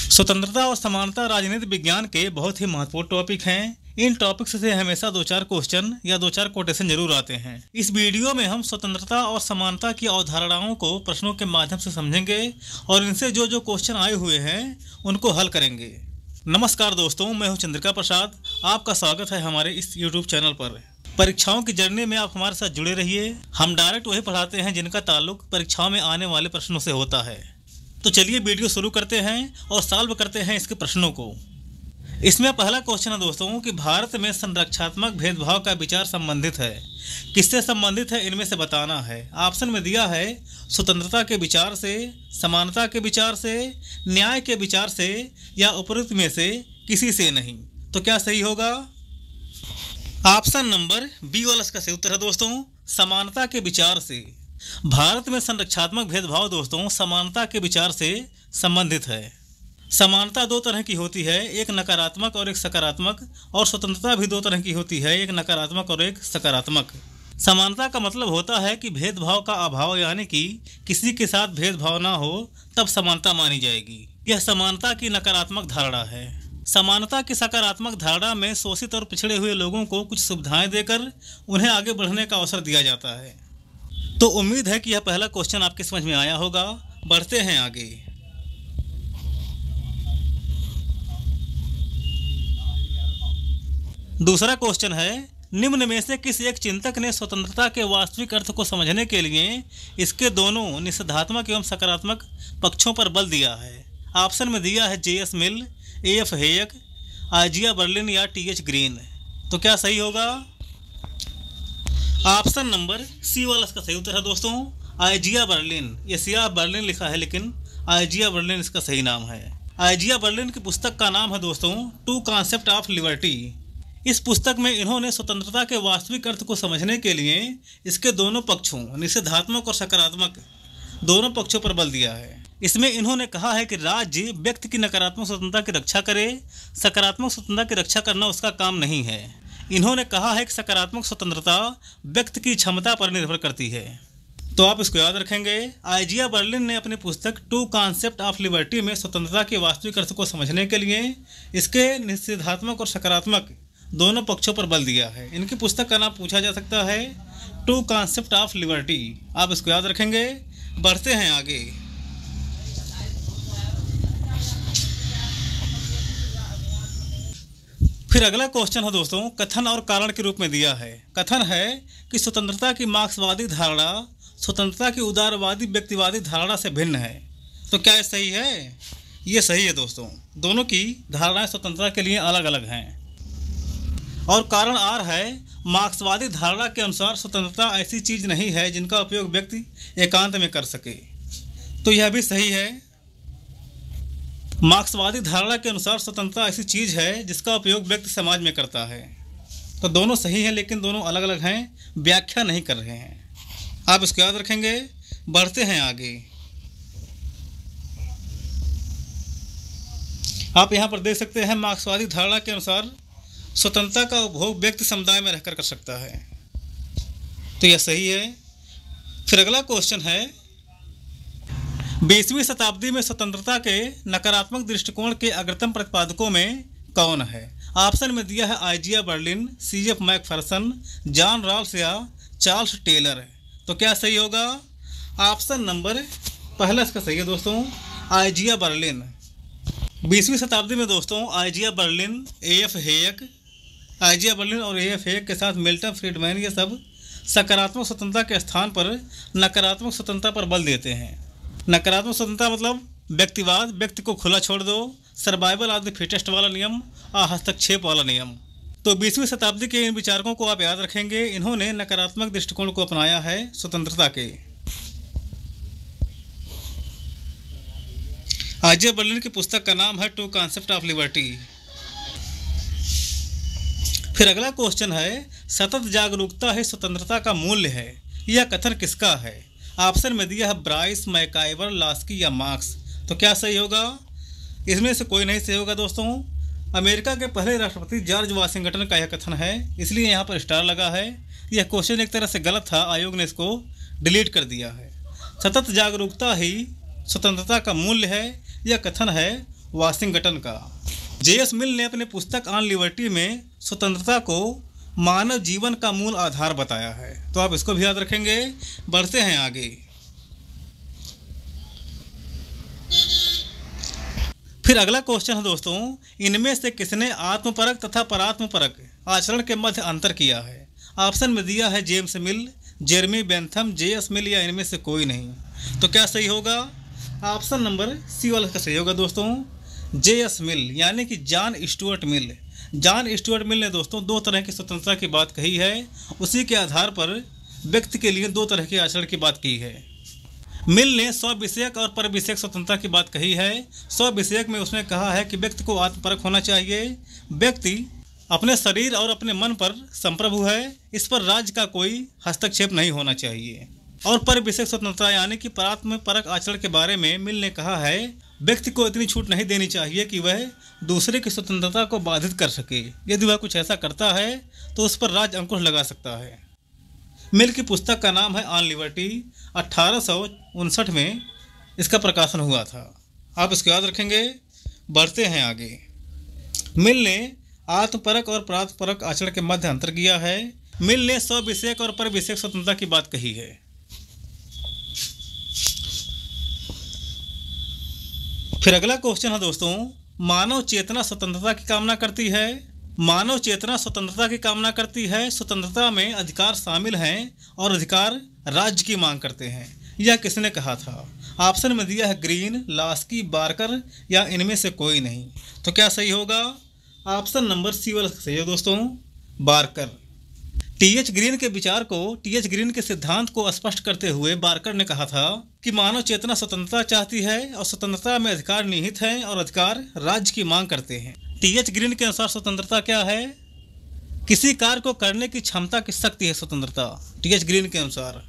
स्वतंत्रता और समानता राजनीति विज्ञान के बहुत ही महत्वपूर्ण टॉपिक हैं। इन टॉपिक्स से हमेशा 2-4 क्वेश्चन या 2-4 कोटेशन जरूर आते हैं। इस वीडियो में हम स्वतंत्रता और समानता की अवधारणाओं को प्रश्नों के माध्यम से समझेंगे और इनसे जो जो क्वेश्चन आए हुए हैं उनको हल करेंगे। नमस्कार दोस्तों, मैं हूं चंद्रिका प्रसाद। आपका स्वागत है हमारे इस यूट्यूब चैनल पर। परीक्षाओं की जर्नी में आप हमारे साथ जुड़े रहिए। हम डायरेक्ट वही पढ़ाते हैं जिनका ताल्लुक परीक्षाओं में आने वाले प्रश्नों से होता है। तो चलिए वीडियो शुरू करते हैं और सॉल्व करते हैं इसके प्रश्नों को। इसमें पहला क्वेश्चन है दोस्तों कि भारत में संरक्षात्मक भेदभाव का विचार संबंधित है। किससे संबंधित है इनमें से बताना है। ऑप्शन में दिया है स्वतंत्रता के विचार से, समानता के विचार से, न्याय के विचार से या उपरोक्त में से किसी से नहीं। तो क्या सही होगा? ऑप्शन नंबर बी वाला इसका सही उत्तर है दोस्तों, समानता के विचार से। भारत में संरक्षात्मक भेदभाव दोस्तों समानता के विचार से संबंधित है। समानता 2 तरह की होती है, एक नकारात्मक और एक सकारात्मक, और स्वतंत्रता भी 2 तरह की होती है, एक नकारात्मक और एक सकारात्मक। समानता का मतलब होता है कि भेदभाव का अभाव, यानी कि किसी के साथ भेदभाव ना हो तब समानता मानी जाएगी। यह समानता की नकारात्मक धारणा है। समानता की सकारात्मक धारणा में शोषित और पिछड़े हुए लोगों को कुछ सुविधाएं देकर उन्हें आगे बढ़ने का अवसर दिया जाता है। तो उम्मीद है कि यह पहला क्वेश्चन आपके समझ में आया होगा। बढ़ते हैं आगे। दूसरा क्वेश्चन है, निम्न में से किस एक चिंतक ने स्वतंत्रता के वास्तविक अर्थ को समझने के लिए इसके दोनों निषेधात्मक एवं सकारात्मक पक्षों पर बल दिया है। ऑप्शन में दिया है J.S. मिल, A.F. हेयक, आजिया बर्लिन या T.H. ग्रीन। तो क्या सही होगा? ऑप्शन नंबर सी वाला इसका सही उत्तर है दोस्तों, आजिया बर्लिन। ये सिया बर्लिन लिखा है लेकिन आजिया बर्लिन इसका सही नाम है। आजिया बर्लिन की पुस्तक का नाम है दोस्तों टू कॉन्सेप्ट ऑफ लिबर्टी। इस पुस्तक में इन्होंने स्वतंत्रता के वास्तविक अर्थ को समझने के लिए इसके दोनों पक्षों, निषेधात्मक और सकारात्मक, दोनों पक्षों पर बल दिया है। इसमें इन्होंने कहा है कि राज्य व्यक्ति की नकारात्मक स्वतंत्रता की रक्षा करे, सकारात्मक स्वतंत्रता की रक्षा करना उसका काम नहीं है। इन्होंने कहा है कि सकारात्मक स्वतंत्रता व्यक्ति की क्षमता पर निर्भर करती है। तो आप इसको याद रखेंगे। आजिया बर्लिन ने अपनी पुस्तक टू कॉन्सेप्ट ऑफ लिबर्टी में स्वतंत्रता के वास्तविक अर्थ को समझने के लिए इसके निषेधात्मक और सकारात्मक दोनों पक्षों पर बल दिया है। इनकी पुस्तक का नाम पूछा जा सकता है टू कॉन्सेप्ट ऑफ लिबर्टी। आप इसको याद रखेंगे। बढ़ते हैं आगे। फिर अगला क्वेश्चन है दोस्तों, कथन और कारण के रूप में दिया है। कथन है कि स्वतंत्रता की मार्क्सवादी धारणा स्वतंत्रता की उदारवादी व्यक्तिवादी धारणा से भिन्न है। तो क्या ये सही है? ये सही है दोस्तों। दोनों की धारणाएं स्वतंत्रता के लिए अलग अलग हैं। और कारण आर है, मार्क्सवादी धारणा के अनुसार स्वतंत्रता ऐसी चीज नहीं है जिनका उपयोग व्यक्ति एकांत में कर सके। तो यह भी सही है। मार्क्सवादी धारणा के अनुसार स्वतंत्रता ऐसी चीज है जिसका उपयोग व्यक्ति समाज में करता है। तो दोनों सही हैं लेकिन दोनों अलग अलग हैं, व्याख्या नहीं कर रहे हैं। आप इसको याद रखेंगे। बढ़ते हैं आगे। आप यहाँ पर देख सकते हैं मार्क्सवादी धारणा के अनुसार स्वतंत्रता का उपभोग व्यक्ति समुदाय में रहकर कर सकता है। तो यह सही है। फिर अगला क्वेश्चन है, 20वीं शताब्दी में स्वतंत्रता के नकारात्मक दृष्टिकोण के अग्रतम प्रतिपादकों में कौन है? ऑप्शन में दिया है Isaiah Berlin, C.F. Macpherson, John Rawls या चार्ल्स टेलर। तो क्या सही होगा? ऑप्शन नंबर पहला इसका सही है दोस्तों, आजिया बर्लिन। 20वीं शताब्दी में दोस्तों आजिया बर्लिन, A.F. हेयक, आजिया बर्लिन और A.F. हेयक के साथ मिल्टन फ्रीडमैन ये सब सकारात्मक स्वतंत्रता के स्थान पर नकारात्मक स्वतंत्रता पर बल देते हैं। नकारात्मक स्वतंत्रता मतलब व्यक्तिवाद, व्यक्ति को खुला छोड़ दो, सर्वाइवल ऑफ द फिटेस्ट वाला नियम और हस्तक्षेप वाला नियम। तो 20वीं शताब्दी के इन विचारकों को आप याद रखेंगे। इन्होंने नकारात्मक दृष्टिकोण को अपनाया है स्वतंत्रता के। आजिया बर्लिन की पुस्तक का नाम है टू कॉन्सेप्ट ऑफ लिबर्टी। फिर अगला क्वेश्चन है, सतत जागरूकता ही स्वतंत्रता का मूल्य है। यह कथन किसका है? ऑप्शन में दिया है ब्राइस, मैकाइवर, लास्की या मार्क्स। तो क्या सही होगा? इसमें से कोई नहीं सही होगा दोस्तों। अमेरिका के पहले राष्ट्रपति जॉर्ज वाशिंगटन का यह कथन है, इसलिए यहाँ पर स्टार लगा है। यह क्वेश्चन एक तरह से गलत था, आयोग ने इसको डिलीट कर दिया है। सतत जागरूकता ही स्वतंत्रता का मूल्य है, यह कथन है वाशिंगटन का। J.S. मिल ने अपने पुस्तक ऑन लिबर्टी में स्वतंत्रता को मानव जीवन का मूल आधार बताया है, तो आप इसको भी याद रखेंगे। बढ़ते हैं आगे। फिर अगला क्वेश्चन है दोस्तों, इनमें से किसने आत्मपरक तथा परात्मपरक आचरण के मध्य अंतर किया है? ऑप्शन में दिया है जेम्स मिल, जेरमी बेंथम, J.S. मिल या इनमें से कोई नहीं। तो क्या सही होगा? ऑप्शन नंबर सी वाला का सही होगा दोस्तों, J.S. मिल यानी कि John Stuart Mill. John Stuart Mill ने दोस्तों दो तरह की स्वतंत्रता की बात कही है। उसी के आधार पर व्यक्ति के लिए दो तरह के आचरण की बात की है। मिल ने स्व विषयक और पर विषयक स्वतंत्रता की बात कही है। स्व विषयक में उसने कहा है कि व्यक्ति को आत्मपरक होना चाहिए। व्यक्ति अपने शरीर और अपने मन पर संप्रभु है, इस पर राज्य का कोई हस्तक्षेप नहीं होना चाहिए। और पर विषयक स्वतंत्रता यानी कि परात्मपरक आचरण के बारे में मिल ने कहा है, व्यक्ति को इतनी छूट नहीं देनी चाहिए कि वह दूसरे की स्वतंत्रता को बाधित कर सके। यदि वह कुछ ऐसा करता है तो उस पर राज्य अंकुश लगा सकता है। मिल की पुस्तक का नाम है ऑन लिबर्टी। 1859 में इसका प्रकाशन हुआ था। आप इसको याद रखेंगे। बढ़ते हैं आगे। मिल ने आत्मपरक और परात्मपरक आचरण के मध्य अंतर किया है। मिल ने स्व विषयक और पर विषयक स्वतंत्रता की बात कही है। फिर अगला क्वेश्चन है दोस्तों, मानव चेतना स्वतंत्रता की कामना करती है। मानव चेतना स्वतंत्रता की कामना करती है। स्वतंत्रता में अधिकार शामिल हैं और अधिकार राज्य की मांग करते हैं। यह किसने कहा था? ऑप्शन में दिया है ग्रीन, लास्की, बार्कर या इनमें से कोई नहीं। तो क्या सही होगा? ऑप्शन नंबर सी वाला सही है दोस्तों, बार्कर। T.H. ग्रीन के विचार को, T.H. ग्रीन के सिद्धांत को स्पष्ट करते हुए बार्कर ने कहा था कि मानव चेतना स्वतंत्रता चाहती है और स्वतंत्रता में अधिकार निहित है और अधिकार राज्य की मांग करते हैं। T.H. ग्रीन के अनुसार स्वतंत्रता क्या है? किसी कार्य को करने की क्षमता की शक्ति है स्वतंत्रता। T.H. ग्रीन के अनुसार।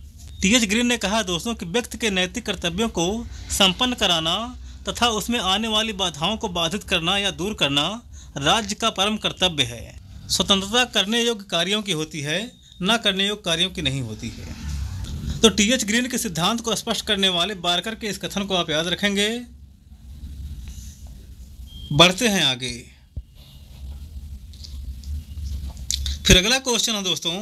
T.H. ग्रीन ने कहा दोस्तों कि व्यक्ति के नैतिक कर्तव्यों को संपन्न कराना तथा उसमें आने वाली बाधाओं को बाधित करना या दूर करना राज्य का परम कर्तव्य है। स्वतंत्रता करने योग्य कार्यों की होती है, न करने योग्य कार्यों की नहीं होती है। तो T.H. ग्रीन के सिद्धांत को स्पष्ट करने वाले बार्कर के इस कथन को आप याद रखेंगे। बढ़ते हैं आगे। फिर अगला क्वेश्चन है दोस्तों,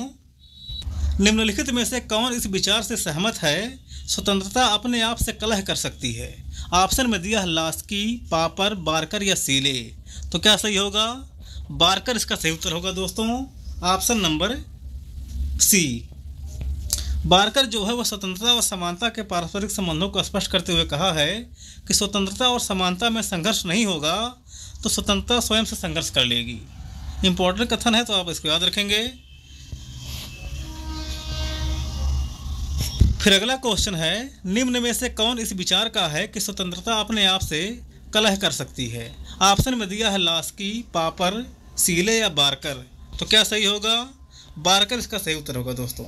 निम्नलिखित में से कौन इस विचार से सहमत है स्वतंत्रता अपने आप से कलह कर सकती है? ऑप्शन में दिया है लास्की, पापर, बार्कर या सीले। तो क्या सही होगा? बार्कर इसका सही उत्तर होगा दोस्तों, ऑप्शन नंबर सी। बार्कर जो है वह स्वतंत्रता और समानता के पारस्परिक संबंधों को स्पष्ट करते हुए कहा है कि स्वतंत्रता और समानता में संघर्ष नहीं होगा तो स्वतंत्रता स्वयं से संघर्ष कर लेगी। इंपॉर्टेंट कथन है, तो आप इसको याद रखेंगे। फिर अगला क्वेश्चन है, निम्न में से कौन इस विचार का है कि स्वतंत्रता अपने आप से कलह कर सकती है? ऑप्शन में दिया है लास्की, पापर, सीले या बार्कर। तो क्या सही होगा? बार्कर इसका सही उत्तर होगा दोस्तों।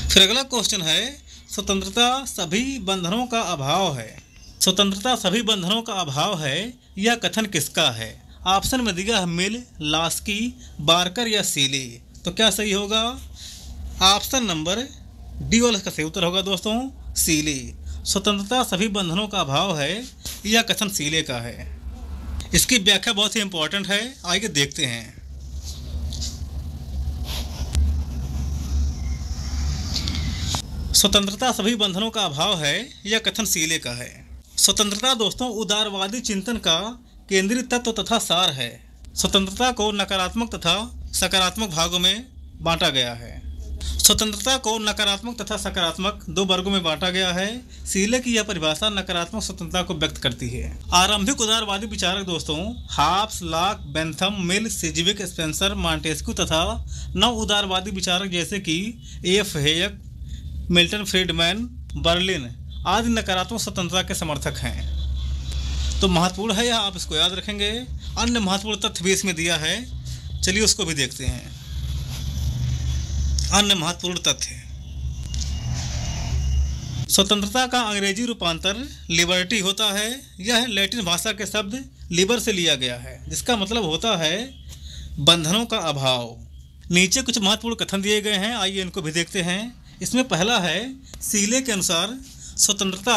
फिर अगला क्वेश्चन है, स्वतंत्रता सभी बंधनों का अभाव है। स्वतंत्रता सभी बंधनों का अभाव है, यह कथन किसका है? ऑप्शन में दिया है मिल, लास्की, बार्कर या सीले। तो क्या सही होगा? ऑप्शन नंबर डी वाला इसका सही उत्तर होगा दोस्तों, सीले। स्वतंत्रता सभी बंधनों का अभाव है, यह कथन सीले का है। इसकी व्याख्या बहुत ही इंपॉर्टेंट है, आइए देखते हैं। स्वतंत्रता सभी बंधनों का अभाव है, यह कथन सीले का है। स्वतंत्रता दोस्तों उदारवादी चिंतन का केंद्रीय तत्व तथा सार है। स्वतंत्रता को नकारात्मक तथा सकारात्मक भागों में बांटा गया है। स्वतंत्रता को नकारात्मक तथा सकारात्मक दो वर्गों में बांटा गया है। सीले की यह परिभाषा नकारात्मक स्वतंत्रता को व्यक्त करती है। आरंभिक उदारवादी विचारक दोस्तों हाब्स, लॉक, बेंथम, मिल, सिजविक, स्पेंसर, मॉन्टेस्क्यू तथा नव उदारवादी विचारक जैसे कि एफ हेयक, मिल्टन फ्रीडमैन, बर्लिन आदि नकारात्मक स्वतंत्रता के समर्थक हैं। तो महत्वपूर्ण है यह, आप इसको याद रखेंगे। अन्य महत्वपूर्ण तथ्य भी इसमें दिया है, चलिए उसको भी देखते हैं। अन्य महत्वपूर्ण तथ्य, स्वतंत्रता का अंग्रेजी रूपांतर लिबर्टी होता है। यह लैटिन भाषा के शब्द लिबर से लिया गया है, जिसका मतलब होता है बंधनों का अभाव। नीचे कुछ महत्वपूर्ण कथन दिए गए हैं, आइए इनको भी देखते हैं। इसमें पहला है, सीले के अनुसार स्वतंत्रता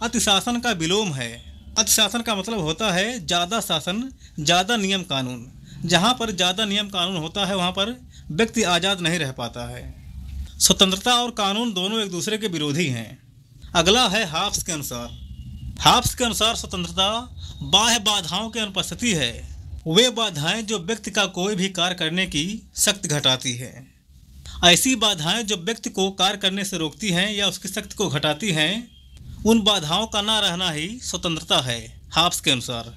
अतिशासन का विलोम है। अतिशासन का मतलब होता है ज़्यादा शासन, ज़्यादा नियम कानून। जहाँ पर ज़्यादा नियम कानून होता है वहाँ पर व्यक्ति आज़ाद नहीं रह पाता है। स्वतंत्रता और कानून दोनों एक दूसरे के विरोधी हैं। अगला है हाब्स के अनुसार। हाब्स के अनुसार स्वतंत्रता बाह्य बाधाओं की अनुपस्थिति है। वे बाधाएं जो व्यक्ति का कोई भी कार्य करने की शक्ति घटाती है। ऐसी बाधाएं जो व्यक्ति को कार्य करने से रोकती हैं या उसकी शक्ति को घटाती हैं, उन बाधाओं का ना रहना ही स्वतंत्रता है, हाब्स के अनुसार।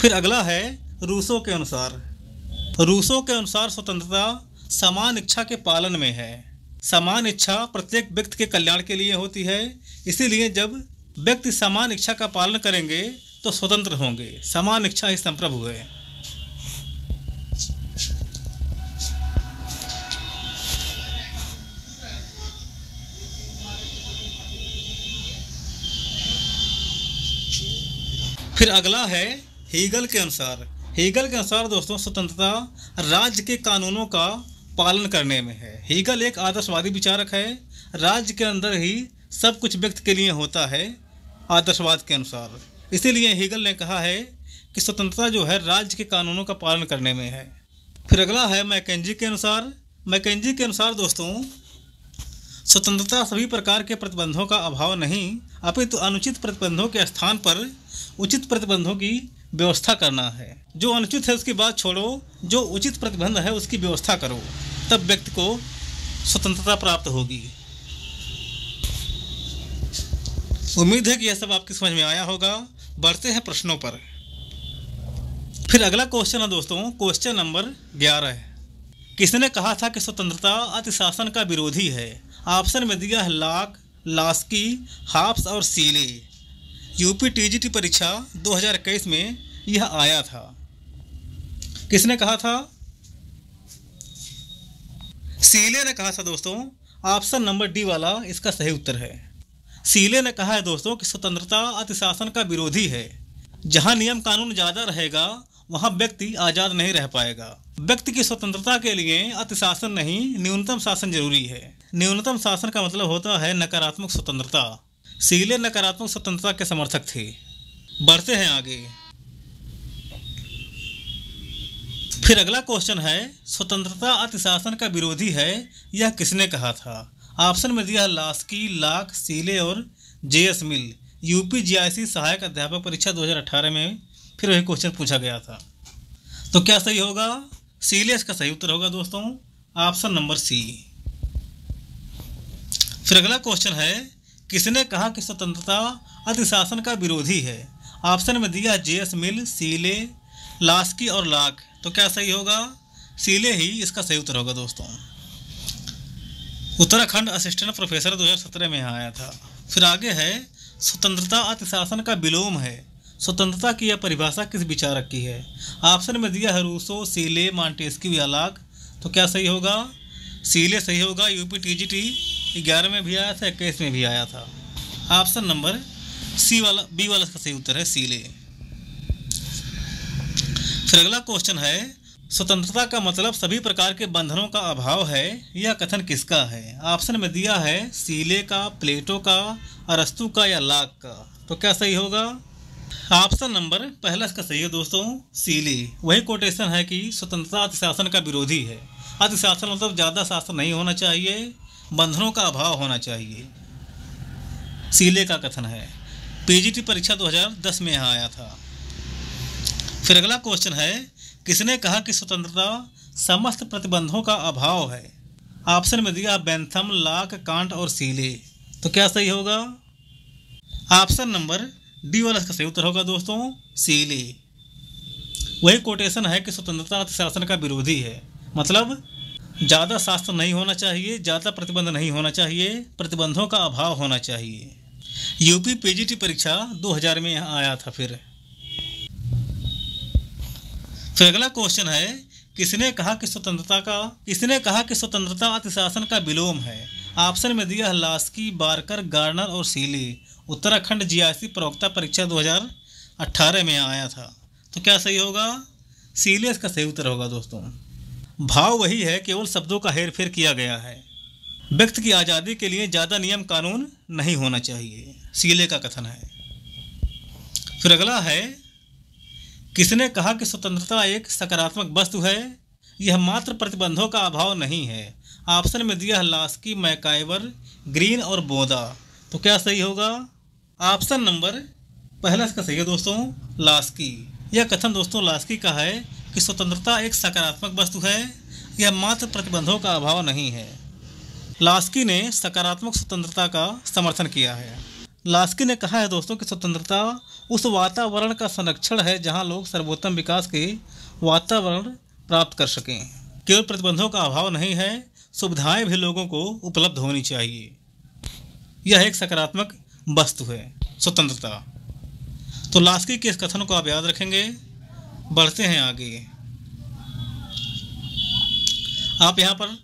फिर अगला है रूसो के अनुसार। रूसो के अनुसार स्वतंत्रता समान इच्छा के पालन में है। समान इच्छा प्रत्येक व्यक्ति के कल्याण के लिए होती है। इसीलिए जब व्यक्ति समान इच्छा का पालन करेंगे तो स्वतंत्र होंगे। समान इच्छा ही संप्रभु है। फिर अगला है हीगल के अनुसार। हीगल के अनुसार दोस्तों स्वतंत्रता राज्य के कानूनों का पालन करने में है। हीगल एक आदर्शवादी विचारक है। राज्य के अंदर ही सब कुछ व्यक्ति के लिए होता है आदर्शवाद के अनुसार। इसीलिए हीगल ने कहा है कि स्वतंत्रता जो है राज्य के कानूनों का पालन करने में है। फिर अगला है मैकेंजी के अनुसार। मैकेंजी के अनुसार दोस्तों स्वतंत्रता सभी प्रकार के प्रतिबंधों का अभाव नहीं, अपितु अनुचित प्रतिबंधों के स्थान पर उचित प्रतिबंधों की व्यवस्था करना है। जो अनुचित है उसकी बात छोड़ो, जो उचित प्रतिबंध है उसकी व्यवस्था करो, तब व्यक्ति को स्वतंत्रता प्राप्त होगी। उम्मीद है कि यह सब आपकी समझ में आया होगा। बढ़ते हैं प्रश्नों पर। फिर अगला क्वेश्चन है दोस्तों, क्वेश्चन नंबर 11। किसने कहा था कि स्वतंत्रता अतिशासन का विरोधी है? ऑप्शन में दिया है लाक, लास्की, हाब्स और सीले। यूपी टीजीटी परीक्षा 2021 में यह आया था। किसने कहा था? सीले ने कहा था दोस्तों। ऑप्शन नंबर डी वाला इसका सही उत्तर है। सीले ने कहा है दोस्तों कि स्वतंत्रता अतिशासन का विरोधी है। जहां नियम कानून ज़्यादा रहेगा वहां व्यक्ति आज़ाद नहीं रह पाएगा। व्यक्ति की स्वतंत्रता के लिए अतिशासन नहीं, न्यूनतम शासन जरूरी है। न्यूनतम शासन का मतलब होता है नकारात्मक स्वतंत्रता। सीले नकारात्मक स्वतंत्रता के समर्थक थे। बढ़ते हैं आगे। फिर अगला क्वेश्चन है, स्वतंत्रता अतिशासन का विरोधी है, यह किसने कहा था? ऑप्शन में दिया है लास्की, लाक, सीले और जेएस मिल। यूपी जीआईसी सहायक अध्यापक परीक्षा 2018 में फिर वही क्वेश्चन पूछा गया था। तो क्या सही होगा? सीले इसका सही उत्तर होगा दोस्तों, ऑप्शन नंबर सी। फिर अगला क्वेश्चन है, किसने कहा कि स्वतंत्रता अतिशासन का विरोधी है? ऑप्शन में दिया जेएस मिल, सीले, लास्की और लाक। तो क्या सही होगा? सीले ही इसका सही उत्तर होगा दोस्तों। उत्तराखंड असिस्टेंट प्रोफेसर 2017 में आया था। फिर आगे है, स्वतंत्रता अतिशासन का विलोम है। स्वतंत्रता की यह परिभाषा किस विचारक की है? ऑप्शन में दिया है रूसो, सीले, मॉन्टेस्क्यू या लाक। तो क्या सही होगा? सीले सही होगा। यूपी टीजीटी 11 में भी आया था, 21 में भी आया था। ऑप्शन नंबर सी वाला, बी वाला इसका सही उत्तर है, सीले। फिर अगला क्वेश्चन है, स्वतंत्रता का मतलब सभी प्रकार के बंधनों का अभाव है, यह कथन किसका है? ऑप्शन में दिया है सीले का, प्लेटो का, अरस्तु का या लाक का। तो क्या सही होगा? ऑप्शन नंबर पहला इसका सही है दोस्तों, सीले। वही कोटेशन है कि स्वतंत्रता अतिशासन का विरोधी है। अतिशासन मतलब ज़्यादा शासन नहीं होना चाहिए, बंधनों का अभाव होना चाहिए, सीले का कथन है। पीजीटी परीक्षा 2010 में यहाँ आया था। फिर अगला क्वेश्चन है, किसने कहा कि स्वतंत्रता समस्त प्रतिबंधों का अभाव है? ऑप्शन में दिया बेंथम, लाक, कांट और सीले। तो क्या सही होगा? ऑप्शन नंबर डी वाला इसका सही उत्तर होगा दोस्तों, सीले। वही कोटेशन है कि स्वतंत्रता अतिशासन का विरोधी है, मतलब ज़्यादा शासन नहीं होना चाहिए, ज़्यादा प्रतिबंध नहीं होना चाहिए, प्रतिबंधों का अभाव होना चाहिए। यूपी पीजीटी परीक्षा 2000 में यहाँ आया था। फिर अगला क्वेश्चन है, किसने कहा कि स्वतंत्रता अतिशासन का विलोम है? ऑप्शन में दिया है लास्की, बारकर, गार्नर और सीले। उत्तराखंड जीआईसी प्रवक्ता परीक्षा 2018 में आया था। तो क्या सही होगा? सीले इसका सही उत्तर होगा दोस्तों। भाव वही है, केवल शब्दों का हेरफेर किया गया है। व्यक्ति की आज़ादी के लिए ज़्यादा नियम कानून नहीं होना चाहिए, सीले का कथन है। फिर अगला है, किसने कहा कि स्वतंत्रता एक सकारात्मक वस्तु है? यह मात्र प्रतिबंधों का अभाव नहीं है। ऑप्शन में दिया है लास्की, मैकाइवर, ग्रीन और बोदा। तो क्या सही होगा? ऑप्शन नंबर पहला इसका सही है दोस्तों, लास्की। यह कथन दोस्तों लास्की का है कि स्वतंत्रता एक सकारात्मक वस्तु है, यह मात्र प्रतिबंधों का अभाव नहीं है। लास्की ने सकारात्मक स्वतंत्रता का समर्थन किया है। लास्की ने कहा है दोस्तों कि स्वतंत्रता उस वातावरण का संरक्षण है जहां लोग सर्वोत्तम विकास के वातावरण प्राप्त कर सकें। केवल प्रतिबंधों का अभाव नहीं है, सुविधाएं भी लोगों को उपलब्ध होनी चाहिए। यह एक सकारात्मक वस्तु है स्वतंत्रता। तो लास्की के इस कथन को आप याद रखेंगे। बढ़ते हैं आगे। आप यहाँ पर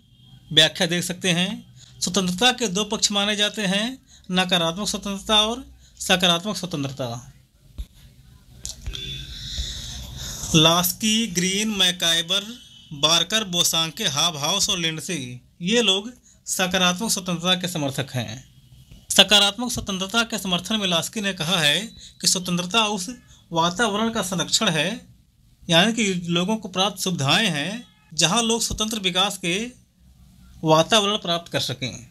व्याख्या देख सकते हैं। स्वतंत्रता के दो पक्ष माने जाते हैं, नकारात्मक स्वतंत्रता और सकारात्मक स्वतंत्रता। लास्की, ग्रीन, मैकाइबर, बार्कर, बोसांके, हाबहाउस और लिंडसे ये लोग सकारात्मक स्वतंत्रता के समर्थक हैं। सकारात्मक स्वतंत्रता के समर्थन में लास्की ने कहा है कि स्वतंत्रता उस वातावरण का संरक्षण है, यानी कि लोगों को प्राप्त सुविधाएं हैं जहां लोग स्वतंत्र विकास के वातावरण प्राप्त कर सकें।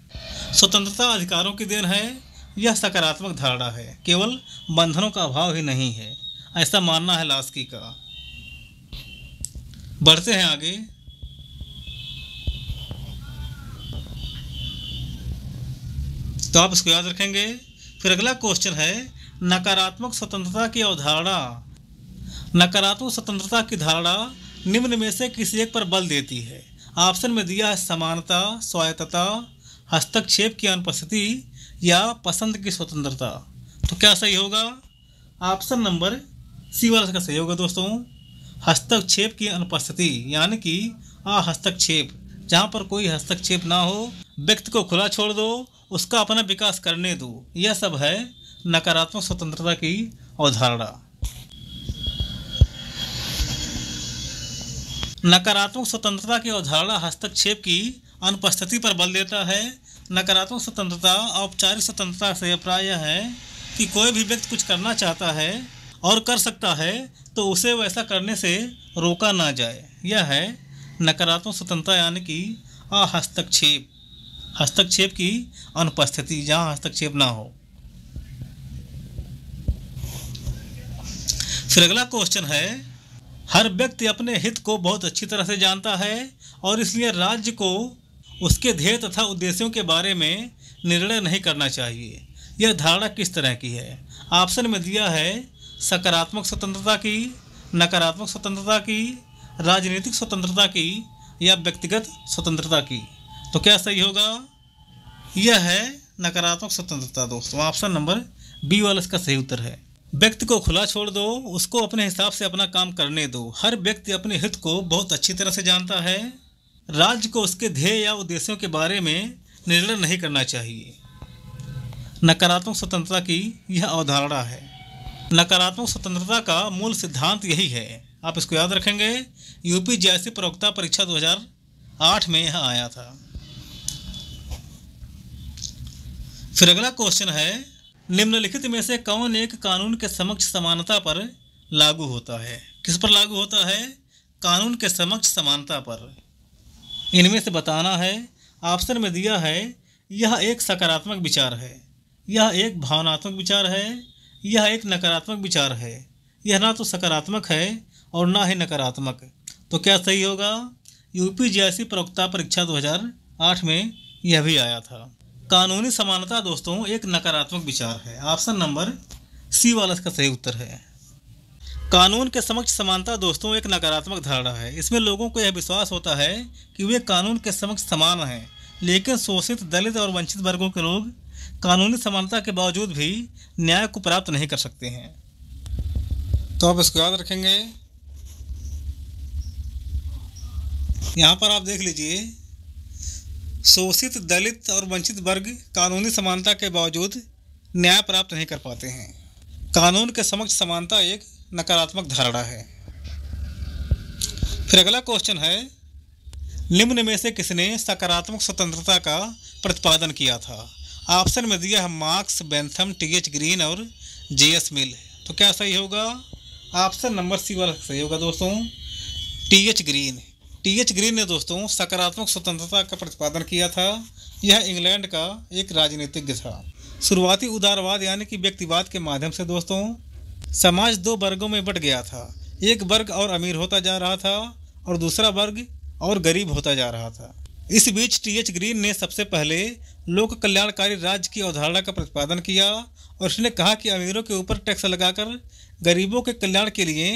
स्वतंत्रता अधिकारों की देन है, यह सकारात्मक धारणा है, केवल बंधनों का अभाव ही नहीं है, ऐसा मानना है लास्की का। बढ़ते हैं आगे। तो आप इसको याद रखेंगे। फिर अगला क्वेश्चन है, नकारात्मक स्वतंत्रता की अवधारणा। नकारात्मक स्वतंत्रता की धारणा निम्न में से किसी एक पर बल देती है। ऑप्शन में दिया है समानता, स्वायत्तता, हस्तक्षेप की अनुपस्थिति या पसंद की स्वतंत्रता। तो क्या सही होगा? ऑप्शन नंबर सी वाला इसका सही होगा दोस्तों, हस्तक्षेप की अनुपस्थिति, यानी कि हस्तक्षेप, जहाँ पर कोई हस्तक्षेप ना हो, व्यक्ति को खुला छोड़ दो, उसका अपना विकास करने दो, यह सब है नकारात्मक स्वतंत्रता की अवधारणा। नकारात्मक स्वतंत्रता की अवधारणा हस्तक्षेप की अनुपस्थिति पर बल देता है। नकारात्मक स्वतंत्रता औपचारिक स्वतंत्रता से प्रायः है कि कोई भी व्यक्ति कुछ करना चाहता है और कर सकता है तो उसे वैसा करने से रोका ना जाए। यह है नकारात्मक स्वतंत्रता, यानी कि हस्तक्षेप, हस्तक्षेप की अनुपस्थिति, जहाँ हस्तक्षेप ना हो। फिर अगला क्वेश्चन है, हर व्यक्ति अपने हित को बहुत अच्छी तरह से जानता है और इसलिए राज्य को उसके ध्येय तथा उद्देश्यों के बारे में निर्णय नहीं करना चाहिए। यह धारणा किस तरह की है? ऑप्शन में दिया है सकारात्मक स्वतंत्रता की, नकारात्मक स्वतंत्रता की, राजनीतिक स्वतंत्रता की या व्यक्तिगत स्वतंत्रता की। तो क्या सही होगा? यह है नकारात्मक स्वतंत्रता दोस्तों। ऑप्शन नंबर बी वाला इसका सही उत्तर है। व्यक्ति को खुला छोड़ दो, उसको अपने हिसाब से अपना काम करने दो। हर व्यक्ति अपने हित को बहुत अच्छी तरह से जानता है। राज्य को उसके ध्येय या उद्देश्यों के बारे में निर्णय नहीं करना चाहिए। नकारात्मक स्वतंत्रता की यह अवधारणा है। नकारात्मक स्वतंत्रता का मूल सिद्धांत यही है, आप इसको याद रखेंगे। यूपी जैसी प्रवक्ता परीक्षा 2008 में यह आया था। फिर अगला क्वेश्चन है, निम्नलिखित में से कौन एक कानून के समक्ष समानता पर लागू होता है? किस पर लागू होता है? कानून के समक्ष समानता पर। इनमें से बताना है। ऑप्शन में दिया है, यह एक सकारात्मक विचार है, यह एक भावनात्मक विचार है, यह एक नकारात्मक विचार है, यह ना तो सकारात्मक है और ना ही नकारात्मक। तो क्या सही होगा? यूपी जैसी प्रवक्ता परीक्षा 2008 में यह भी आया था। कानूनी समानता दोस्तों एक नकारात्मक विचार है। ऑप्शन नंबर सी वाला इसका सही उत्तर है। कानून के समक्ष समानता दोस्तों एक नकारात्मक धारणा है। इसमें लोगों को यह विश्वास होता है कि वे कानून के समक्ष समान हैं, लेकिन शोषित, दलित और वंचित वर्गों के लोग कानूनी समानता के बावजूद भी न्याय को प्राप्त नहीं कर सकते हैं। तो आप इसको याद रखेंगे। यहाँ पर आप देख लीजिए, शोषित, दलित और वंचित वर्ग कानूनी समानता के बावजूद न्याय प्राप्त नहीं कर पाते हैं। कानून के समक्ष समानता एक नकारात्मक धारणा है। फिर अगला क्वेश्चन है, निम्न में से किसने सकारात्मक स्वतंत्रता का प्रतिपादन किया था? ऑप्शन में दिया है मार्क्स, बेंथम, टी.एच. ग्रीन और जे.एस. मिल। तो क्या सही होगा? ऑप्शन नंबर सी वाला सही होगा दोस्तों, टी.एच. ग्रीन। टी.एच. ग्रीन ने दोस्तों सकारात्मक स्वतंत्रता का प्रतिपादन किया था। यह इंग्लैंड का एक राजनीतिज्ञ था। शुरुआती उदारवाद यानी कि व्यक्तिवाद के माध्यम से दोस्तों समाज दो वर्गों में बंट गया था। एक वर्ग और अमीर होता जा रहा था और दूसरा वर्ग और गरीब होता जा रहा था। इस बीच टी.एच. ग्रीन ने सबसे पहले लोक कल्याणकारी राज्य की अवधारणा का प्रतिपादन किया और उसने कहा कि अमीरों के ऊपर टैक्स लगाकर गरीबों के कल्याण के लिए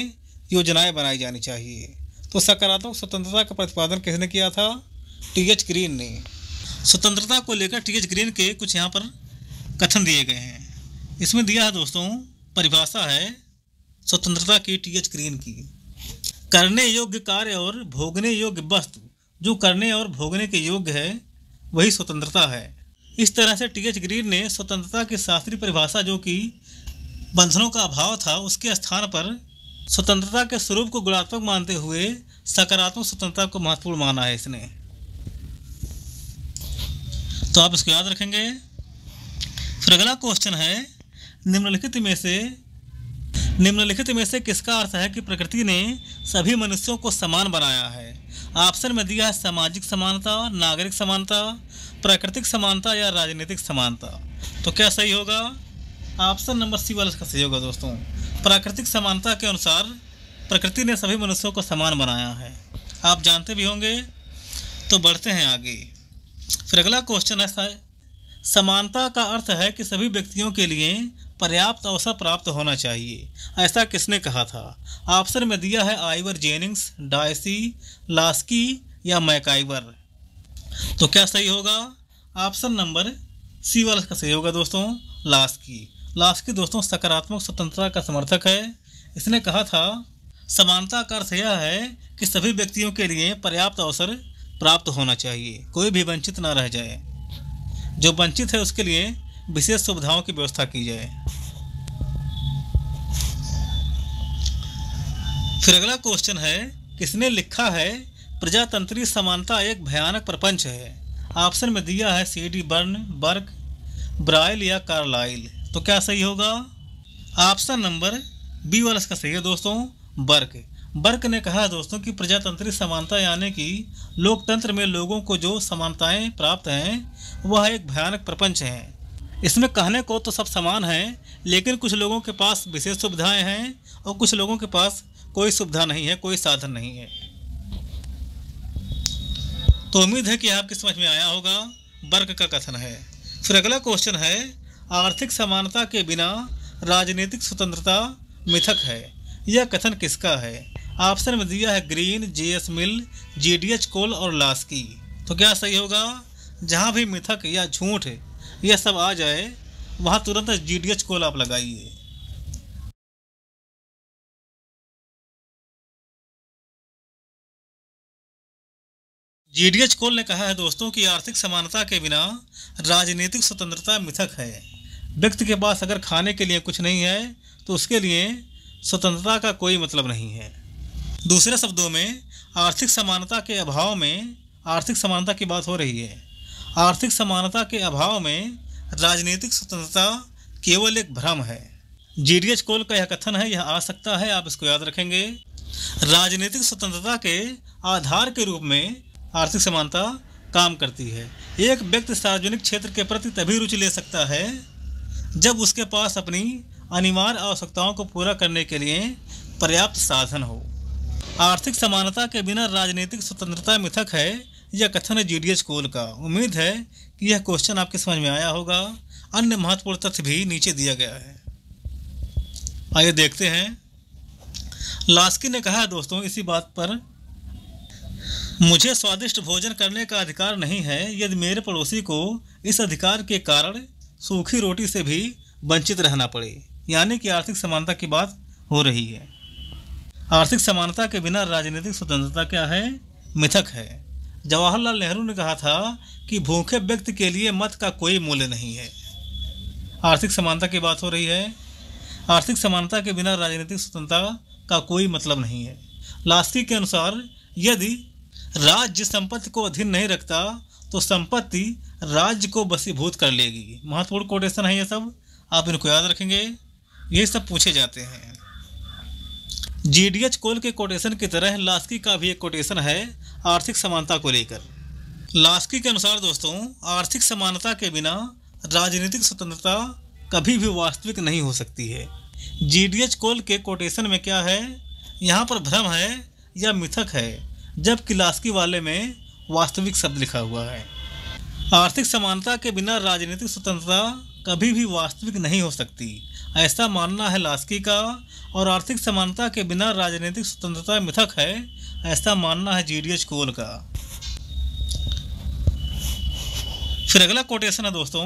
योजनाएं बनाई जानी चाहिए। तो सकारात्मक स्वतंत्रता का प्रतिपादन किसने किया था? टी.एच. ग्रीन ने। स्वतंत्रता को लेकर टी.एच. ग्रीन के कुछ यहाँ पर कथन दिए गए हैं। इसमें दिया है दोस्तों, परिभाषा है स्वतंत्रता की टी.एच. ग्रीन की। करने योग्य कार्य और भोगने योग्य वस्तु, जो करने और भोगने के योग्य है वही स्वतंत्रता है। इस तरह से टी.एच. ग्रीन ने स्वतंत्रता की शास्त्रीय परिभाषा, जो कि बंधनों का अभाव था, उसके स्थान पर स्वतंत्रता के स्वरूप को गुणात्मक मानते हुए सकारात्मक स्वतंत्रता को महत्वपूर्ण माना है इसने। तो आप इसको याद रखेंगे। फिर अगला क्वेश्चन है, निम्नलिखित में से किसका अर्थ है कि प्रकृति ने सभी मनुष्यों को समान बनाया है? ऑप्शन में दिया है सामाजिक समानता, नागरिक समानता, प्राकृतिक समानता या राजनीतिक समानता। तो क्या सही होगा? ऑप्शन नंबर सी वाला इसका सही होगा दोस्तों। प्राकृतिक समानता के अनुसार प्रकृति ने सभी मनुष्यों को समान बनाया है। आप जानते भी होंगे। तो बढ़ते हैं आगे। फिर अगला क्वेश्चन है, समानता का अर्थ है कि सभी व्यक्तियों के लिए पर्याप्त अवसर प्राप्त होना चाहिए। ऐसा किसने कहा था? ऑप्शन में दिया है आइवर जेनिंग्स, डायसी, लास्की या मैकाइवर। तो क्या सही होगा? ऑप्शन नंबर सी वाला इसका सही होगा दोस्तों, लास्की। लास्की दोस्तों सकारात्मक स्वतंत्रता का समर्थक है। इसने कहा था समानता का अर्थ यह है कि सभी व्यक्तियों के लिए पर्याप्त अवसर प्राप्त होना चाहिए, कोई भी वंचित ना रह जाए। जो वंचित है उसके लिए विशेष सुविधाओं की व्यवस्था की जाए। फिर अगला क्वेश्चन है, किसने लिखा है प्रजातंत्रीय समानता एक भयानक प्रपंच है? ऑप्शन में दिया है सी.डी. बर्न, बर्क, ब्राइल या कार्लाइल। तो क्या सही होगा? ऑप्शन नंबर बी वाला इसका सही है दोस्तों, बर्क। बर्क ने कहा है दोस्तों कि प्रजातंत्रीय समानता यानी कि लोकतंत्र में लोगों को जो समानताएं प्राप्त हैं वह एक भयानक प्रपंच है। इसमें कहने को तो सब समान हैं, लेकिन कुछ लोगों के पास विशेष सुविधाएं हैं और कुछ लोगों के पास कोई सुविधा नहीं है, कोई साधन नहीं है। तो उम्मीद है कि आपकी समझ में आया होगा बर्क का कथन है। फिर अगला क्वेश्चन है, आर्थिक समानता के बिना राजनीतिक स्वतंत्रता मिथक है। यह कथन किसका है? ऑप्शन में दिया है ग्रीन, जे.एस. मिल, जी.डी.एच. कोल और लास्की। तो क्या सही होगा? जहां भी मिथक या झूठ यह सब आ जाए वहां तुरंत जी.डी.एच. कोल आप लगाइए। जी.डी.एच. कोल ने कहा है दोस्तों कि आर्थिक समानता के बिना राजनीतिक स्वतंत्रता मिथक है। व्यक्ति के पास अगर खाने के लिए कुछ नहीं है तो उसके लिए स्वतंत्रता का कोई मतलब नहीं है। दूसरे शब्दों में आर्थिक समानता के अभाव में, आर्थिक समानता की बात हो रही है, आर्थिक समानता के अभाव में राजनीतिक स्वतंत्रता केवल एक भ्रम है। जी.डी.एच. कोल का यह कथन है, यह आ सकता है, आप इसको याद रखेंगे। राजनीतिक स्वतंत्रता के आधार के रूप में आर्थिक समानता काम करती है। एक व्यक्ति सार्वजनिक क्षेत्र के प्रति तभी रुचि ले सकता है जब उसके पास अपनी अनिवार्य आवश्यकताओं को पूरा करने के लिए पर्याप्त साधन हो। आर्थिक समानता के बिना राजनीतिक स्वतंत्रता मिथक है, यह कथन है जी.डी.एच. कोल का। उम्मीद है कि यह क्वेश्चन आपके समझ में आया होगा। अन्य महत्वपूर्ण तथ्य भी नीचे दिया गया है, आइए देखते हैं। लास्की ने कहा है दोस्तों इसी बात पर, मुझे स्वादिष्ट भोजन करने का अधिकार नहीं है यदि मेरे पड़ोसी को इस अधिकार के कारण सूखी रोटी से भी वंचित रहना पड़े। यानी कि आर्थिक समानता की बात हो रही है। आर्थिक समानता के बिना राजनीतिक स्वतंत्रता क्या है? मिथक है। जवाहरलाल नेहरू ने कहा था कि भूखे व्यक्ति के लिए मत का कोई मूल्य नहीं है। आर्थिक समानता की बात हो रही है। आर्थिक समानता के बिना राजनीतिक स्वतंत्रता का कोई मतलब नहीं है। लास्की के अनुसार यदि राज्य संपत्ति को अधीन नहीं रखता तो संपत्ति राज्य को वशीभूत कर लेगी। महत्वपूर्ण कोटेशन है ये सब, आप इनको याद रखेंगे, ये सब पूछे जाते हैं। GDH कोल के कोटेशन की तरह लास्की का भी एक कोटेशन है आर्थिक समानता को लेकर। लास्की के अनुसार दोस्तों, आर्थिक समानता के बिना राजनीतिक स्वतंत्रता कभी भी वास्तविक नहीं हो सकती है। GDH कोल के कोटेशन में क्या है, यहाँ पर भ्रम है या मिथक है, जबकि लास्की वाले में वास्तविक शब्द लिखा हुआ है। आर्थिक समानता के बिना राजनीतिक स्वतंत्रता कभी भी वास्तविक नहीं हो सकती, ऐसा मानना है लास्की का, और आर्थिक समानता के बिना राजनीतिक स्वतंत्रता मिथक है, ऐसा मानना है GDH कोल का। फिर अगला कोटेशन है दोस्तों,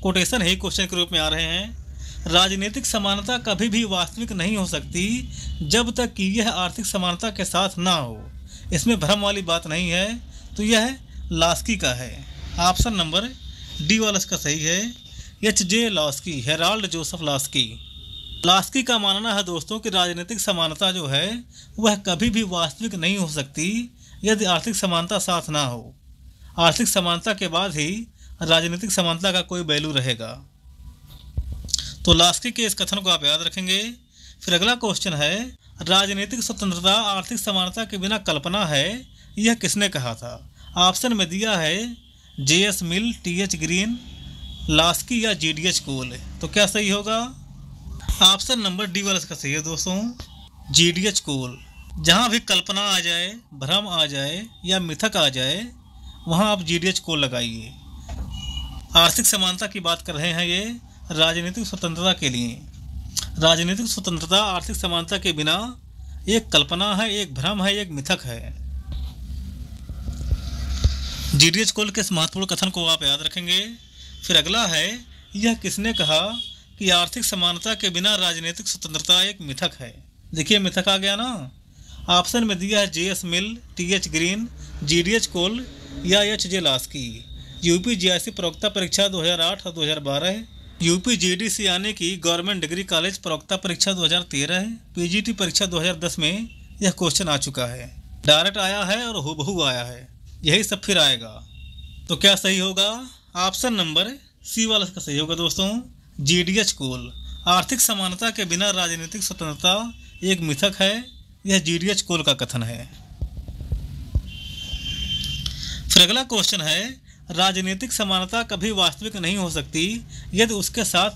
कोटेशन ही क्वेश्चन के रूप में आ रहे हैं। राजनीतिक समानता कभी भी वास्तविक नहीं हो सकती जब तक कि यह आर्थिक समानता के साथ ना हो। इसमें भ्रम वाली बात नहीं है, तो यह लास्की का है। ऑप्शन नंबर डी वाला इसका सही है, HJ Laski, Harold Joseph Laski. Laski का मानना है दोस्तों कि राजनीतिक समानता जो है वह कभी भी वास्तविक नहीं हो सकती यदि आर्थिक समानता साथ ना हो। आर्थिक समानता के बाद ही राजनीतिक समानता का कोई वैल्यू रहेगा। तो लास्की के इस कथन को आप याद रखेंगे। फिर अगला क्वेश्चन है, राजनीतिक स्वतंत्रता आर्थिक समानता के बिना कल्पना है, यह किसने कहा था? ऑप्शन में दिया है JS मिल, TH ग्रीन, लास्की या GDH कोल। तो क्या सही होगा? ऑप्शन नंबर डी वाला इसका सही है दोस्तों, GDH कोल। जहाँ भी कल्पना आ जाए, भ्रम आ जाए या मिथक आ जाए, वहाँ आप GDH कोल लगाइए। आर्थिक समानता की बात कर रहे हैं ये राजनीतिक स्वतंत्रता के लिए। राजनीतिक स्वतंत्रता आर्थिक समानता के बिना एक कल्पना है, एक भ्रम है, एक मिथक है। GDH कोल के इस महत्वपूर्ण कथन को आप याद रखेंगे। फिर अगला है, यह किसने कहा कि आर्थिक समानता के बिना राजनीतिक स्वतंत्रता एक मिथक है? देखिए मिथक आ गया ना। ऑप्शन में दिया है JS मिल, TH ग्रीन, GDH कोल या HJ लास्की। UPGIC प्रवक्ता परीक्षा 2008 और 2012, UPGDC यानी कि गवर्नमेंट डिग्री कॉलेज प्रवक्ता परीक्षा 2013, PGT परीक्षा 2010 में यह क्वेश्चन आ चुका है। डायरेक्ट आया है और हूबहू आया है, यही सब फिर आएगा। तो क्या सही होगा? ऑप्शन नंबर सी वाला इसका सही होगा दोस्तों, GDH कोल। आर्थिक समानता के बिना राजनीतिक स्वतंत्रता एक मिथक है, यह GDH कोल का कथन है। फिर अगला क्वेश्चन है, राजनीतिक समानता कभी वास्तविक नहीं हो सकती यदि उसके साथ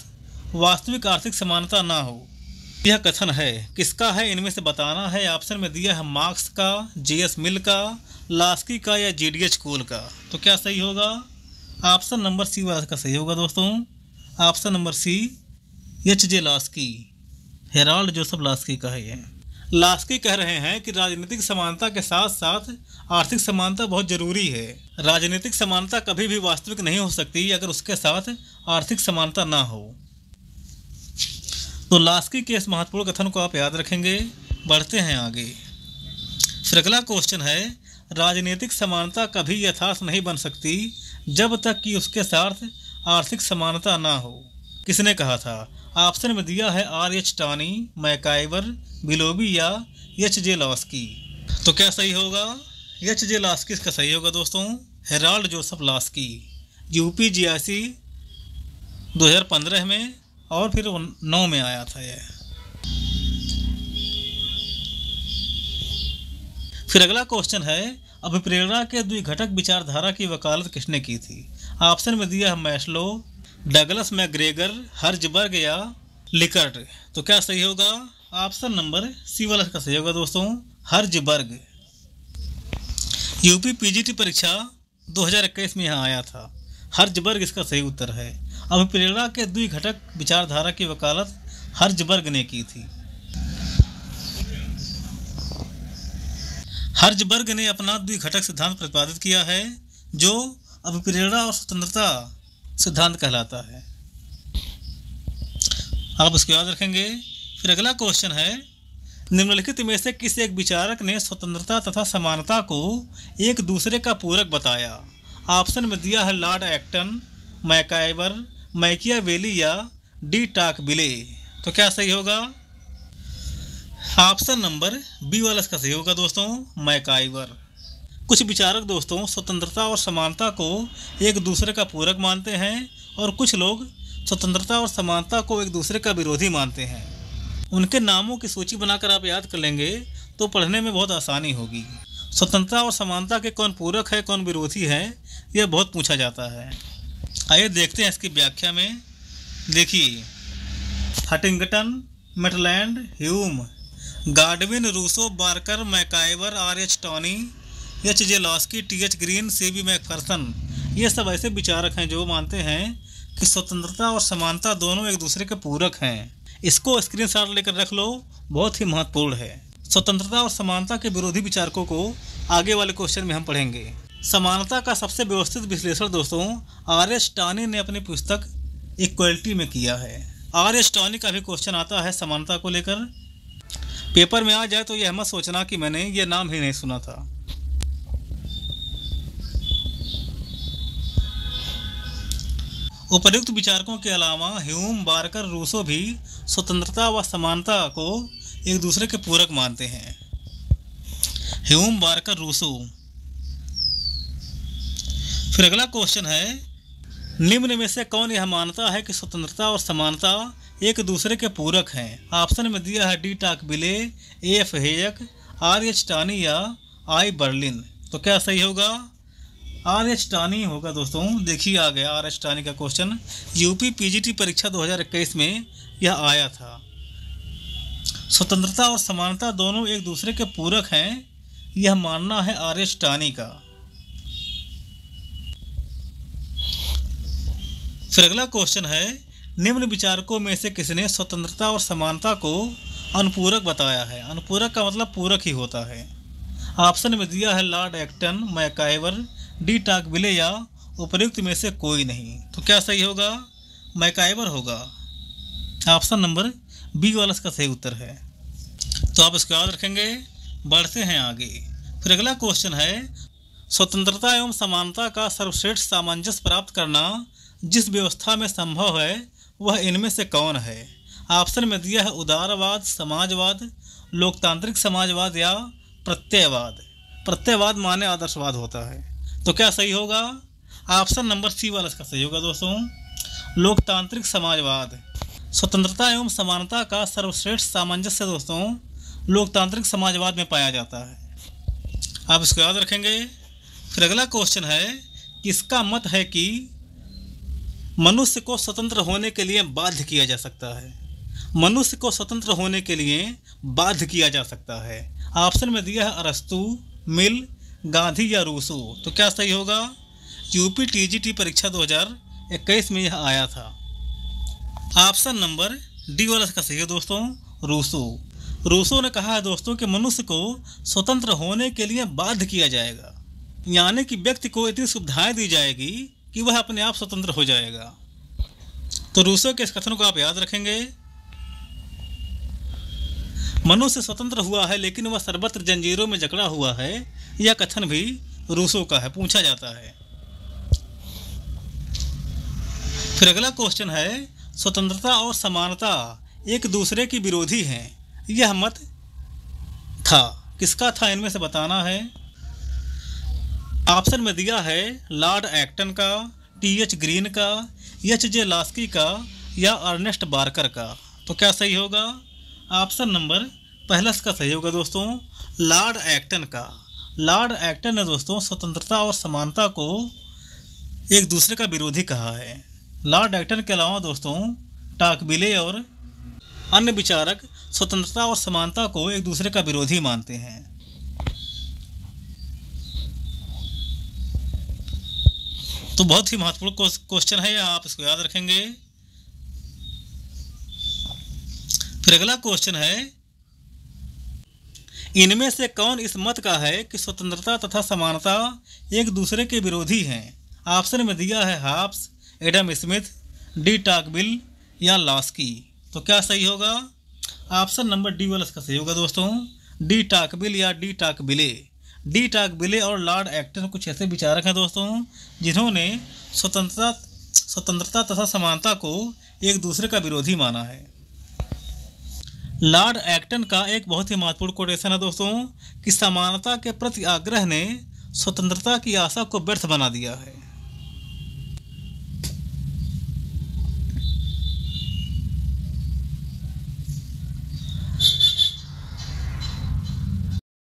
वास्तविक आर्थिक समानता ना हो। यह कथन है, किसका है, इनमें से बताना है। ऑप्शन में दिया है मार्क्स का, JS मिल का, लास्की का या GDH कोल का। तो क्या सही होगा? ऑप्शन नंबर सी वाला का सही होगा दोस्तों, option number C, HJ Laski, Harold Joseph Laski का है ये। लास्की कह रहे हैं कि राजनीतिक समानता के साथ साथ आर्थिक समानता बहुत जरूरी है। राजनीतिक समानता कभी भी वास्तविक नहीं हो सकती अगर उसके साथ आर्थिक समानता ना हो। तो लास्की के इस महत्वपूर्ण कथन को आप याद रखेंगे। बढ़ते हैं आगे। फिर अगला क्वेश्चन है, राजनीतिक समानता कभी यथार्थ नहीं बन सकती जब तक कि उसके साथ आर्थिक समानता ना हो। किसने कहा था? ऑप्शन में दिया है RH टानी, मैकाइवर, बिलोबी या HJ लास्की। तो क्या सही होगा? HJ लास्की इसका सही होगा दोस्तों, हेराल्ड जोसेफ लास्की। UPGIC 2015 में और फिर 9 में आया था यह। फिर अगला क्वेश्चन है, अभिप्रेरणा के द्विघटक विचारधारा की वकालत किसने की थी? ऑप्शन में दिया है मैस्लो, डगलस मैग्रेगर, हर्जबर्ग या लिकर्ट। तो क्या सही होगा? ऑप्शन नंबर सी वाला इसका सही होगा दोस्तों, हर्जबर्ग। यूपी PGT परीक्षा 2021 में यहाँ आया था। हर्जबर्ग इसका सही उत्तर है। अभिप्रेरणा के द्विघटक विचारधारा की वकालत हर्जबर्ग ने की थी। हर्जबर्ग ने अपना द्विघटक सिद्धांत प्रतिपादित किया है जो अभिप्रेरणा और स्वतंत्रता सिद्धांत कहलाता है। आप इसको याद रखेंगे। फिर अगला क्वेश्चन है, निम्नलिखित में से किस एक विचारक ने स्वतंत्रता तथा समानता को एक दूसरे का पूरक बताया? ऑप्शन में दिया है लॉर्ड एक्टन, मैकाइवर, मैकियावेली या डी टॉकविले। तो क्या सही होगा? ऑप्शन नंबर बी वाला इसका सही होगा दोस्तों, मैकाइवर। कुछ विचारक दोस्तों स्वतंत्रता और समानता को एक दूसरे का पूरक मानते हैं और कुछ लोग स्वतंत्रता और समानता को एक दूसरे का विरोधी मानते हैं। उनके नामों की सूची बनाकर आप याद कर लेंगे तो पढ़ने में बहुत आसानी होगी। स्वतंत्रता और समानता के कौन पूरक है कौन विरोधी है, यह बहुत पूछा जाता है। आइए देखते हैं इसकी व्याख्या में। देखिए, Huntington, Maitland, Hume, Godwin, Rousseau, Barker, MacIver, R H. Tawney, H J. Laski, T H. Green, C B. Macpherson, ये सब ऐसे विचारक हैं जो मानते हैं कि स्वतंत्रता और समानता दोनों एक दूसरे के पूरक हैं। इसको स्क्रीनशॉट लेकर रख लो, बहुत ही महत्वपूर्ण है। स्वतंत्रता और समानता के विरोधी विचारकों को आगे वाले क्वेश्चन में हम पढ़ेंगे। समानता का सबसे व्यवस्थित विश्लेषण दोस्तों आर.एच. टॉनी ने अपनी पुस्तक इक्वलिटी में किया है। आर.एच. टॉनी का भी क्वेश्चन आता है समानता को लेकर, पेपर में आ जाए तो यह मत सोचना कि मैंने ये नाम ही नहीं सुना था। उपर्युक्त विचारकों के अलावा ह्यूम, बार्कर, रूसो भी स्वतंत्रता व समानता को एक दूसरे के पूरक मानते हैं। Hume, Barker, Rousseau. फिर अगला क्वेश्चन है, निम्न में से कौन यह मानता है कि स्वतंत्रता और समानता एक दूसरे के पूरक हैं? ऑप्शन में दिया है डी. टाकबिले, ए.एफ. हेयक, आर.एच. टॉनी या आई. बर्लिन। तो क्या सही होगा? आर.एच. टॉनी होगा दोस्तों। देखिए आ गया आर.एच. टॉनी का क्वेश्चन, यूपी पीजीटी परीक्षा 2021 में यह आया था। स्वतंत्रता और समानता दोनों एक दूसरे के पूरक हैं, यह मानना है आर.एच. टॉनी का। फिर अगला क्वेश्चन है, निम्न विचारकों में से किसने स्वतंत्रता और समानता को अनुपूरक बताया है? अनुपूरक का मतलब पूरक ही होता है। ऑप्शन में दिया है लॉर्ड एक्टन, मैकाइवर, डी. टाकबिले या उपर्युक्त में से कोई नहीं। तो क्या सही होगा? मैकाइवर होगा। ऑप्शन नंबर बी वाला इसका सही उत्तर है। तो आप इसको याद रखेंगे। बढ़ते हैं आगे। फिर अगला क्वेश्चन है, स्वतंत्रता एवं समानता का सर्वश्रेष्ठ सामंजस्य प्राप्त करना जिस व्यवस्था में संभव है वह इनमें से कौन है? ऑप्शन में दिया है उदारवाद, समाजवाद, लोकतांत्रिक समाजवाद या प्रत्ययवाद। प्रत्ययवाद माने आदर्शवाद होता है। तो क्या सही होगा? ऑप्शन नंबर सी वाला इसका सही होगा दोस्तों, लोकतांत्रिक समाजवाद। स्वतंत्रता एवं समानता का सर्वश्रेष्ठ सामंजस्य दोस्तों लोकतांत्रिक समाजवाद में पाया जाता है। आप इसको याद रखेंगे। फिर अगला क्वेश्चन है, किसका मत है कि मनुष्य को स्वतंत्र होने के लिए बाध्य किया जा सकता है? मनुष्य को स्वतंत्र होने के लिए बाध्य किया जा सकता है। ऑप्शन में दिया है अरस्तु, मिल, गांधी या रूसो। तो क्या सही होगा? यूपी टीजीटी परीक्षा 2021 में यह आया था। ऑप्शन नंबर डी वाला इसका सही है दोस्तों, रूसो। रूसो ने कहा है दोस्तों कि मनुष्य को स्वतंत्र होने के लिए बाध्य किया जाएगा, यानी कि व्यक्ति को इतनी सुविधाएं दी जाएगी कि वह अपने आप स्वतंत्र हो जाएगा। तो रूसो के इस कथन को आप याद रखेंगे। मनुष्य स्वतंत्र हुआ है लेकिन वह सर्वत्र जंजीरों में जकड़ा हुआ है, यह कथन भी रूसो का है, पूछा जाता है। फिर अगला क्वेश्चन है, स्वतंत्रता और समानता एक दूसरे की विरोधी हैं, यह मत था, किसका था? इनमें से बताना है। ऑप्शन में दिया है लॉर्ड एक्टन का, टी.एच. ग्रीन का, एच.जे. लॉस्की का या अर्नेस्ट बार्कर का। तो क्या सही होगा? ऑप्शन नंबर पहला इसका सही होगा दोस्तों, लॉर्ड एक्टन का। लॉर्ड एक्टन ने दोस्तों स्वतंत्रता और समानता को एक दूसरे का विरोधी कहा है। लॉर्ड एक्टन के अलावा दोस्तों टाकबिले और अन्य विचारक स्वतंत्रता और समानता को एक दूसरे का विरोधी मानते हैं। तो बहुत ही महत्वपूर्ण क्वेश्चन है, आप इसको याद रखेंगे। फिर अगला क्वेश्चन है, इनमें से कौन इस मत का है कि स्वतंत्रता तथा समानता एक दूसरे के विरोधी हैं? ऑप्शन में दिया है हॉब्स, एडम स्मिथ, डी. टाकबिल या लॉस्की। तो क्या सही होगा? ऑप्शन नंबर डी वाला इसका सही होगा दोस्तों, डी. टाकबिल या डी. टाकबिले। डी. टाकबिले और लॉर्ड एक्टन कुछ ऐसे विचारक हैं दोस्तों जिन्होंने स्वतंत्रता तथा समानता को एक दूसरे का विरोधी माना है। लॉर्ड एक्टन का एक बहुत ही महत्वपूर्ण कोटेशन है दोस्तों कि समानता के प्रति आग्रह ने स्वतंत्रता की आशा को व्यर्थ बना दिया है।